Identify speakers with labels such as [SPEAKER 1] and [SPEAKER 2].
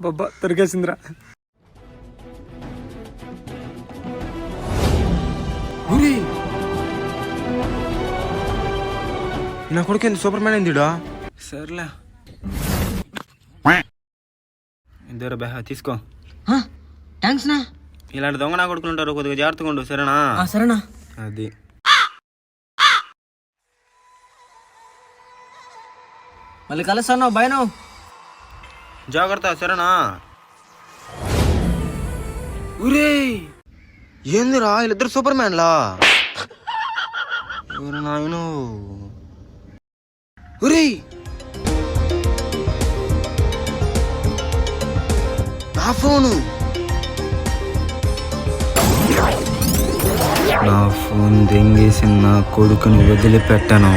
[SPEAKER 1] బాబా దొరికేసిందిరా.
[SPEAKER 2] నా కొడుకు ఎంత సూపర్ మ్యాన్ అయిందిడా.
[SPEAKER 1] సర్లే
[SPEAKER 2] ఇద్దరు బెహ తీసుకో.
[SPEAKER 3] థ్యాంక్స్ నా.
[SPEAKER 2] ఇలాంటి దొంగ నా కొడుకులు ఉంటారు, కొద్దిగా జాగ్రత్తగా ఉండు సరేనా?
[SPEAKER 3] సరేనా.
[SPEAKER 2] అది
[SPEAKER 3] మళ్ళీ కలుస్తాను, బాయ్ నువ్వు.
[SPEAKER 2] జాగ్రత్త సరేనా? ఊరే ఏందిరా వీళ్ళిద్దరు సూపర్ మ్యాన్లా? ఎవరు నాయను? ఊరే నా ఫోను, నా ఫోన్ దెంగేసి నా కొడుకుని వదిలిపెట్టాను.